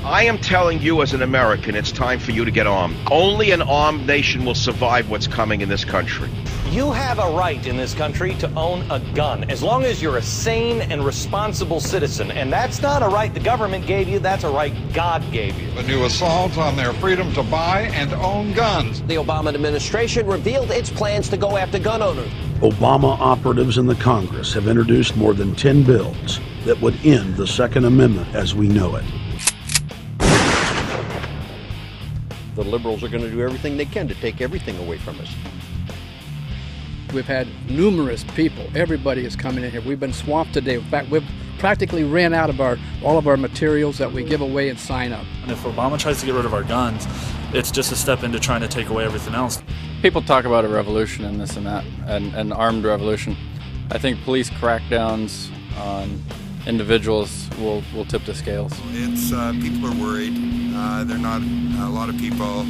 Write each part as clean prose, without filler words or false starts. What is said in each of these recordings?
I am telling you as an American, it's time for you to get armed. Only an armed nation will survive what's coming in this country. You have a right in this country to own a gun, as long as you're a sane and responsible citizen. And that's not a right the government gave you, that's a right God gave you. A new assault on their freedom to buy and own guns. The Obama administration revealed its plans to go after gun owners. Obama operatives in the Congress have introduced more than 10 bills that would end the Second Amendment as we know it. The liberals are going to do everything they can to take everything away from us. We've had numerous people. Everybody is coming in here. We've been swamped today. In fact, we've practically ran out of all of our materials that we give away and sign up. And if Obama tries to get rid of our guns, it's just a step into trying to take away everything else. People talk about a revolution and this and that, an armed revolution. I think police crackdowns on individuals will tip the scales. It's people are worried. They're not. A lot of people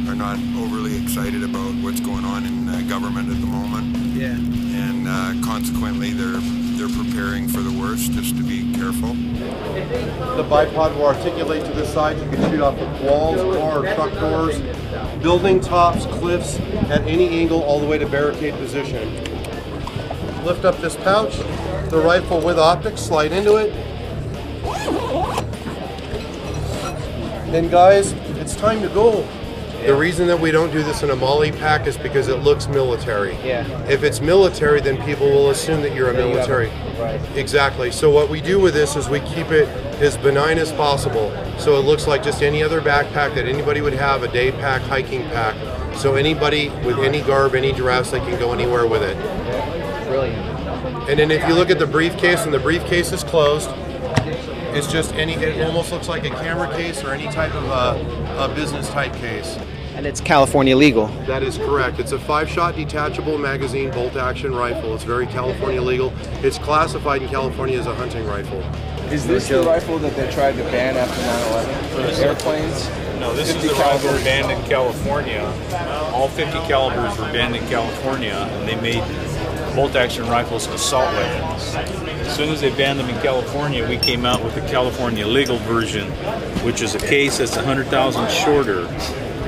are not overly excited about what's going on in government at the moment. Yeah. And consequently, they're preparing for the worst, just to be careful. The bipod will articulate to the side. You can shoot off of walls, car, truck doors, building tops, cliffs, at any angle, all the way to barricade position. Lift up this pouch, the rifle with optics, slide into it. And guys, it's time to go. The reason that we don't do this in a MOLLE pack is because it looks military. Yeah. If it's military, then people will assume that you're a military. Right. Exactly. So what we do with this is we keep it as benign as possible. So it looks like just any other backpack that anybody would have, a day pack, hiking pack. So anybody with any garb, any dress, they can go anywhere with it. Brilliant. And then if you look at the briefcase, and the briefcase is closed, it's just it almost looks like a camera case or any type of a business type case. And it's California legal. That is correct. It's a 5-shot detachable magazine bolt action rifle. It's very California legal. It's classified in California as a hunting rifle. Is this the rifle that they tried to ban after 9/11 for the airplanes? No, this is the rifle banned in California. All 50 calibers were banned in California, and they made bolt-action rifles assault weapons. As soon as they banned them in California, we came out with the California legal version, which is a case that's 100,000 shorter.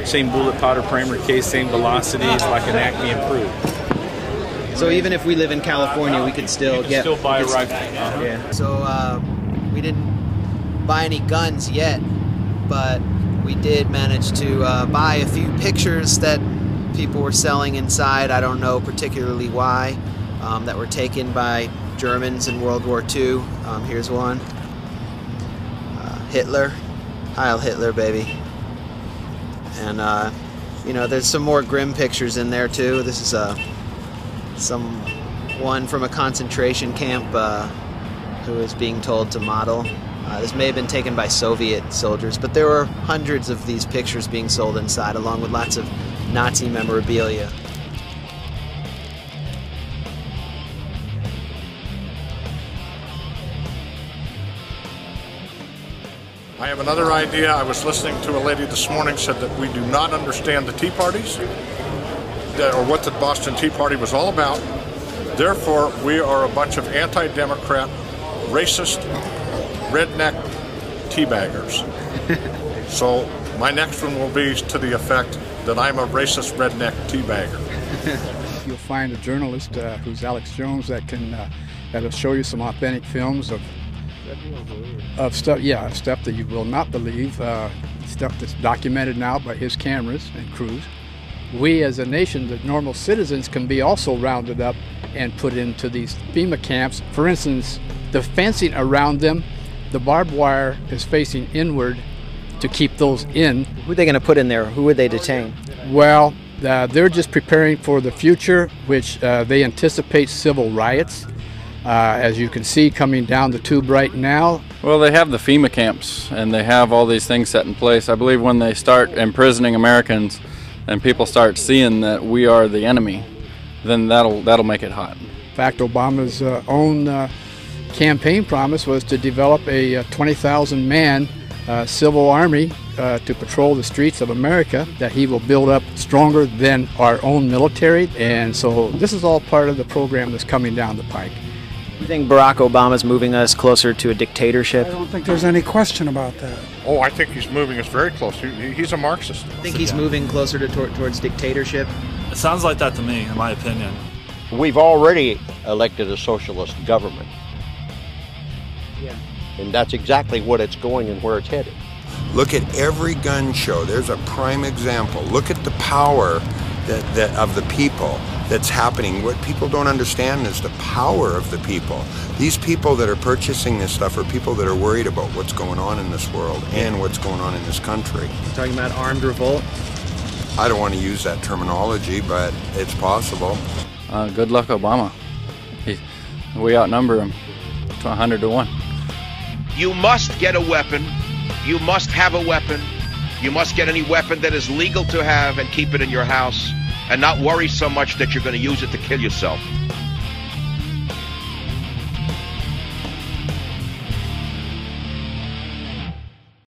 Same bullet powder primer case, same velocity. It's like an Acme improved. So even if we live in California, we could still still buy a rifle. Yeah. So we didn't buy any guns yet, but we did manage to buy a few pictures that people were selling inside. I don't know particularly why, that were taken by Germans in World War II. Here's one. Hitler. Heil Hitler, baby. And you know, there's some more grim pictures in there too. This is one from a concentration camp who is being told to model. This may have been taken by Soviet soldiers, but there were hundreds of these pictures being sold inside, along with lots of Nazi memorabilia. I have another idea. I was listening to a lady this morning said that we do not understand the Tea Parties, or what the Boston Tea Party was all about. Therefore, we are a bunch of anti-democrat, racist, redneck teabaggers. So my next one will be to the effect that I'm a racist redneck teabagger. You'll find a journalist who's Alex Jones that'll show you some authentic films of stuff, stuff that you will not believe, stuff that's documented now by his cameras and crews. We as a nation, the normal citizens, can be also rounded up and put into these FEMA camps. For instance, the fencing around them, the barbed wire is facing inward to keep those in. Who are they going to put in there? Who would they detain? Well, they're just preparing for the future, which they anticipate civil riots. As you can see coming down the tube right now. Well, they have the FEMA camps and they have all these things set in place. I believe when they start imprisoning Americans and people start seeing that we are the enemy, then that'll make it hot. In fact, Obama's own campaign promise was to develop a 20,000-man civil army to patrol the streets of America, that he will build up stronger than our own military. And so this is all part of the program that's coming down the pike. You think Barack Obama's moving us closer to a dictatorship? I don't think there's any question about that. Oh, I think he's moving us very close. He's a Marxist. I think he's moving closer to towards dictatorship. It sounds like that to me, in my opinion. We've already elected a socialist government. Yeah. And that's exactly what it's going and where it's headed. Look at every gun show. There's a prime example. Look at the power that of the people that's happening. What people don't understand is the power of the people. These people that are purchasing this stuff are people that are worried about what's going on in this world and what's going on in this country. You're talking about armed revolt? I don't want to use that terminology, but it's possible. Good luck, Obama. We outnumber him to 100 to 1. You must get a weapon. You must have a weapon. You must get any weapon that is legal to have and keep it in your house and not worry so much that you're going to use it to kill yourself.